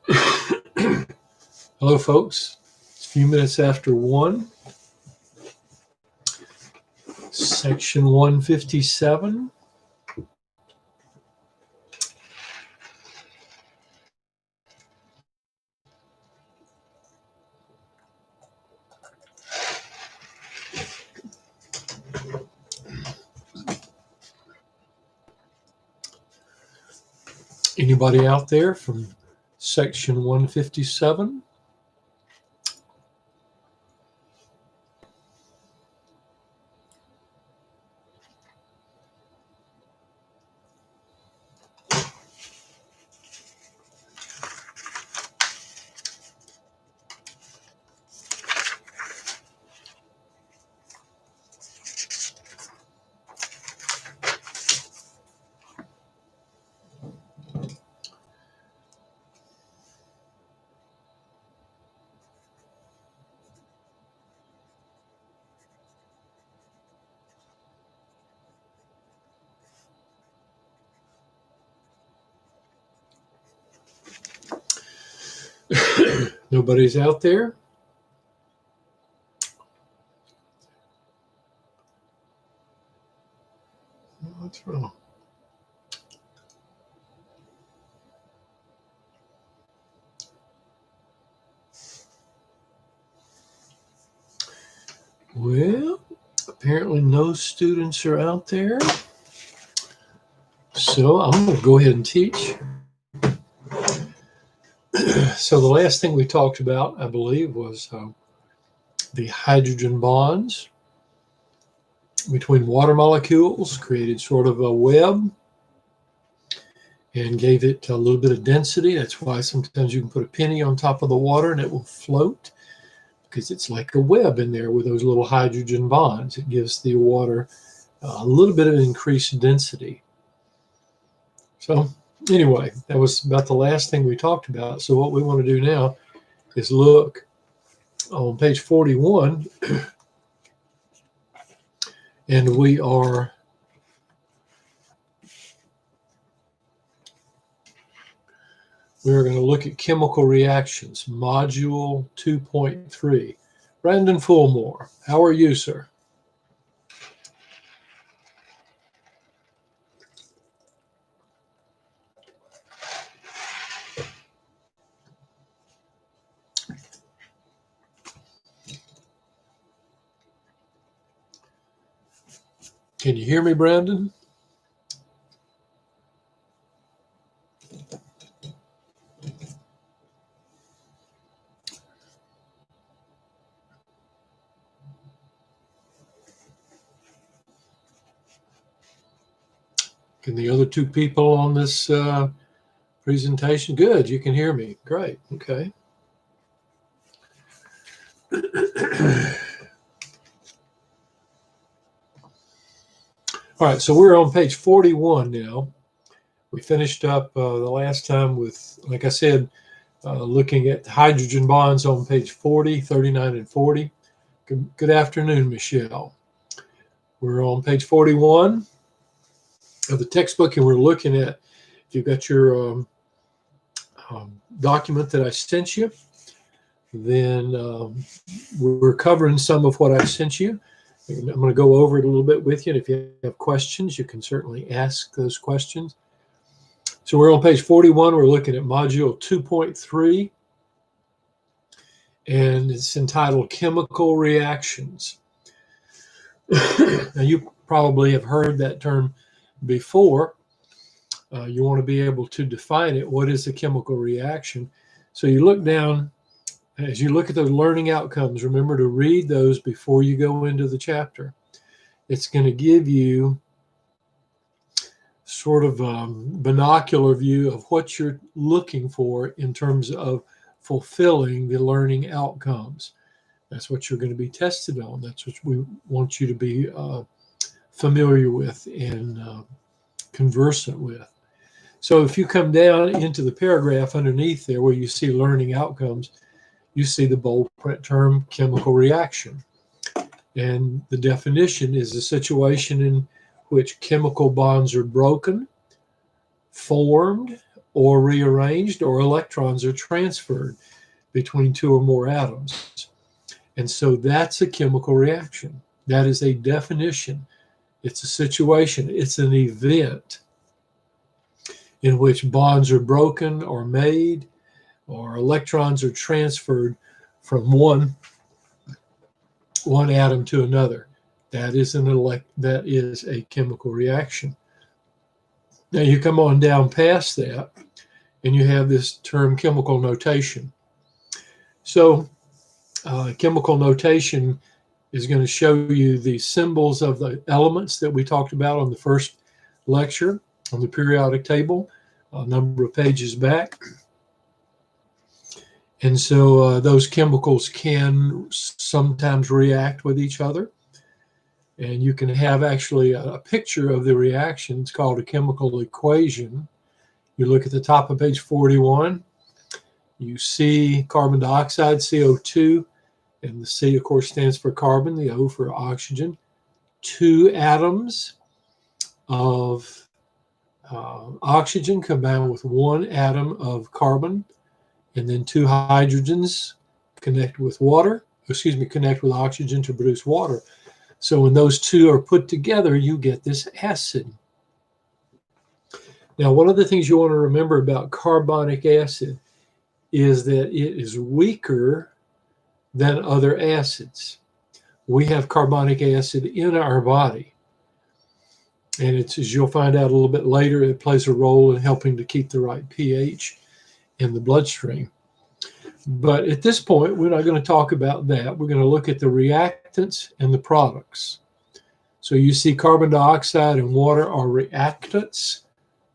Hello, folks. It's a few minutes after 1. Section 157. Anybody out there from section 157? Nobody's out there? What's wrong? Well, apparently no students are out there. So I'm going to go ahead and teach. So the last thing we talked about, I believe, was the hydrogen bonds between water molecules, created sort of a web and gave it a little bit of density. That's why sometimes you can put a penny on top of the water and it will float, because it's like a web in there with those little hydrogen bonds. It gives the water a little bit of increased density. So anyway, that was about the last thing we talked about. So what we want to do now is look on page 41, and we're going to look at chemical reactions, module 2.3. Brandon Fulmore, how are you, sir? Can you hear me, Brandon? Can the other two people on this presentation? Good, you can hear me. Great, okay. All right, so we're on page 41 now. We finished up the last time with, like I said, looking at hydrogen bonds on page 40, 39, and 40. Good afternoon, Michelle. We're on page 41 of the textbook, and we're looking at, if you've got your document that I sent you, then we're covering some of what I sent you. I'm going to go over it a little bit with you, and if you have questions, you can certainly ask those questions. So we're on page 41. We're looking at module 2.3, and it's entitled Chemical Reactions. Now, you probably have heard that term before. You want to be able to define it. What is a chemical reaction? So you look down, as you look at the learning outcomes, remember to read those before you go into the chapter. It's going to give you sort of a binocular view of what you're looking for in terms of fulfilling the learning outcomes. That's what you're going to be tested on. That's what we want you to be familiar with and conversant with. So if you come down into the paragraph underneath there where you see learning outcomes, you see the bold print term chemical reaction. And the definition is a situation in which chemical bonds are broken, formed, or rearranged, or electrons are transferred between two or more atoms. And so that's a chemical reaction. That is a definition. It's a situation. It's an event in which bonds are broken or made, or electrons are transferred from one atom to another. That is a chemical reaction. Now you come on down past that, and you have this term chemical notation. So chemical notation is going to show you the symbols of the elements that we talked about on the first lecture on the periodic table, a number of pages back. And so those chemicals can sometimes react with each other. And you can have actually a picture of the reaction. It's called a chemical equation. You look at the top of page 41. You see carbon dioxide, CO2, and the C, of course, stands for carbon, the O for oxygen. Two atoms of oxygen combined with one atom of carbon, and then two hydrogens connect with oxygen to produce water. So when those two are put together, you get this acid. Now, one of the things you want to remember about carbonic acid is that it is weaker than other acids. We have carbonic acid in our body. And it's, as you'll find out a little bit later, it plays a role in helping to keep the right pH in the bloodstream. But at this point, we're not going to talk about that. We're going to look at the reactants and the products. So you see carbon dioxide and water are reactants.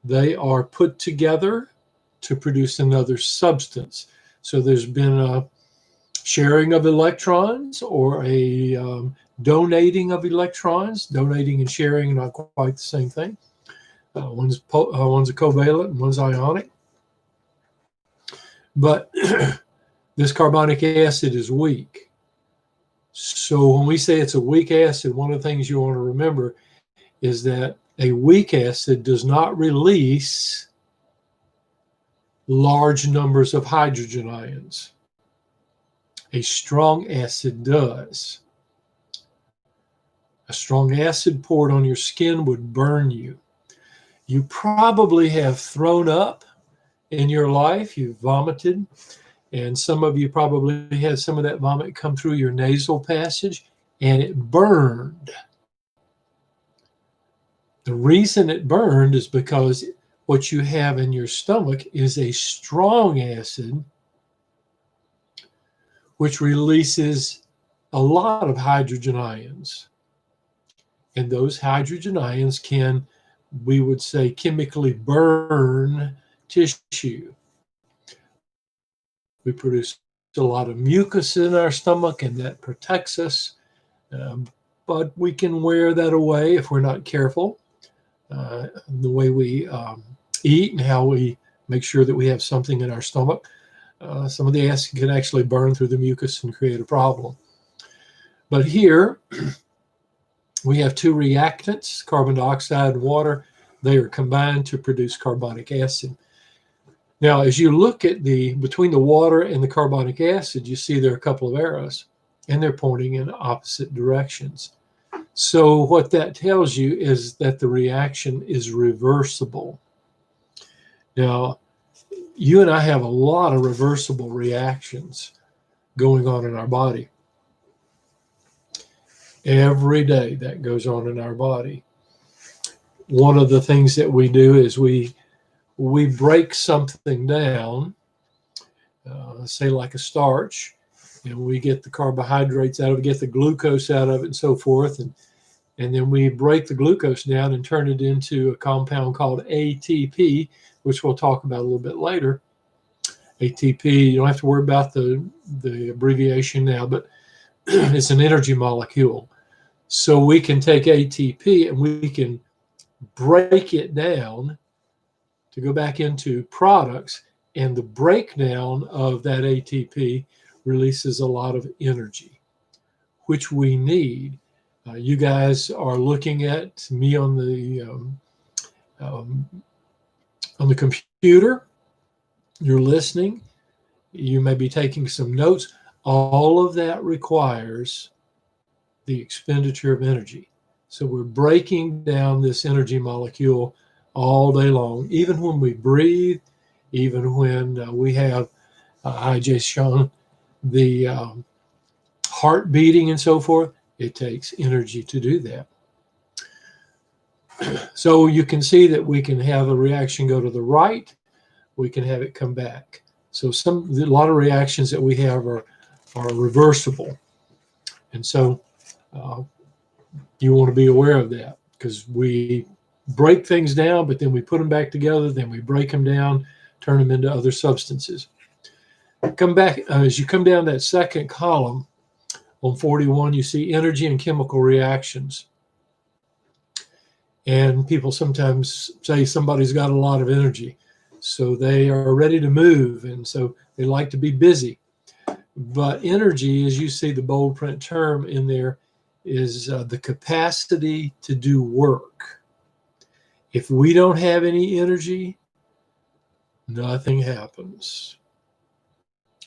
They are put together to produce another substance. So there's been a sharing of electrons, or a donating of electrons. Donating and sharing are not quite the same thing. One's a covalent and one's ionic. But this carbonic acid is weak. So when we say it's a weak acid, one of the things you want to remember is that a weak acid does not release large numbers of hydrogen ions. A strong acid does. A strong acid poured on your skin would burn you. You probably have thrown up in your life. You've vomited. And some of you probably had some of that vomit come through your nasal passage, and it burned. The reason it burned is because what you have in your stomach is a strong acid which releases a lot of hydrogen ions. And those hydrogen ions can, we would say, chemically burn tissue. We produce a lot of mucus in our stomach, and that protects us. But we can wear that away if we're not careful. The way we eat and how we make sure that we have something in our stomach. Some of the acid can actually burn through the mucus and create a problem. But here, we have two reactants, carbon dioxide and water. They are combined to produce carbonic acid. Now, as you look at between the water and the carbonic acid, you see there are a couple of arrows, and they're pointing in opposite directions. So what that tells you is that the reaction is reversible. Now, you and I have a lot of reversible reactions going on in our body. Every day that goes on in our body. One of the things that we do is we break something down, say like a starch, and we get the carbohydrates out of it, get the glucose out of it, and so forth. And then we break the glucose down and turn it into a compound called ATP, which we'll talk about a little bit later. ATP, you don't have to worry about the abbreviation now, but it's an energy molecule. So we can take ATP and we can break it down to go back into products, and the breakdown of that ATP releases a lot of energy, which we need. You guys are looking at me on the On the computer, you're listening, you may be taking some notes. All of that requires the expenditure of energy. So we're breaking down this energy molecule all day long, even when we breathe, even when we have, I just shown the heart beating and so forth. It takes energy to do that. So you can see that we can have a reaction go to the right, we can have it come back. So a lot of reactions that we have are reversible. And so you want to be aware of that, because we break things down, but then we put them back together, then we break them down, turn them into other substances. Come back, as you come down that second column on 41, you see energy and chemical reactions. And people sometimes say somebody's got a lot of energy, so they are ready to move, and so they like to be busy. But energy, as you see the bold print term in there, is the capacity to do work. If we don't have any energy, nothing happens.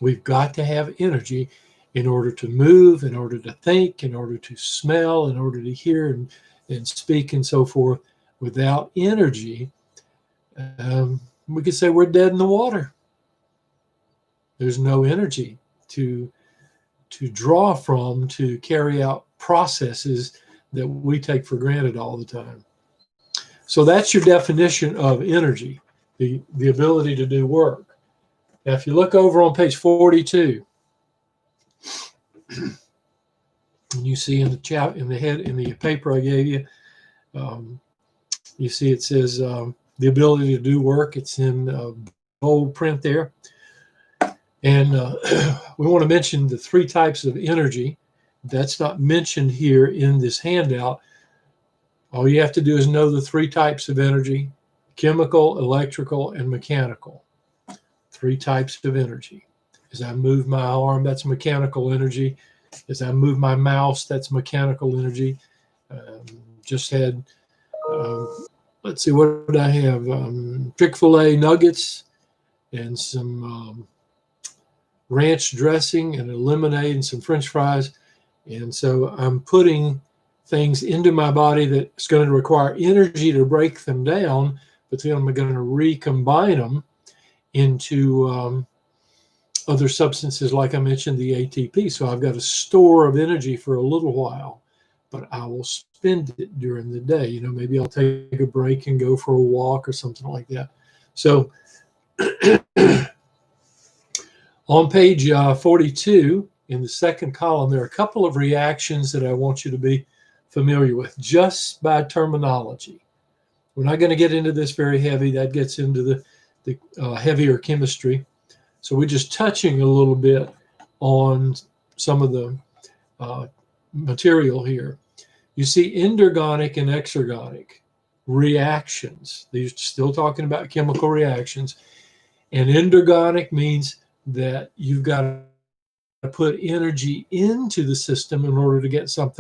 We've got to have energy in order to move, in order to think, in order to smell, in order to hear and speak and so forth. Without energy, we could say we're dead in the water. There's no energy to draw from to carry out processes that we take for granted all the time. So that's your definition of energy, the ability to do work. Now, if you look over on page 42, and you see in the paper I gave you, you see it says the ability to do work. It's in bold print there. And we want to mention the three types of energy. That's not mentioned here in this handout. All you have to do is know the three types of energy: chemical, electrical, and mechanical. Three types of energy. As I move my arm, that's mechanical energy. As I move my mouse, that's mechanical energy. Just had, let's see, what did I have? Chick-fil-A nuggets and some ranch dressing and a lemonade and some French fries. And so I'm putting things into my body that's going to require energy to break them down, but then I'm going to recombine them into other substances, like I mentioned, the ATP. So I've got a store of energy for a little while, but I will spend it during the day. You know, maybe I'll take a break and go for a walk or something like that. So on page 42, in the second column, there are a couple of reactions that I want you to be familiar with, just by terminology. We're not going to get into this very heavy. That gets into the heavier chemistry. So we're just touching a little bit on some of the material here. You see endergonic and exergonic reactions. These are still talking about chemical reactions. And endergonic means that you've got to put energy into the system in order to get something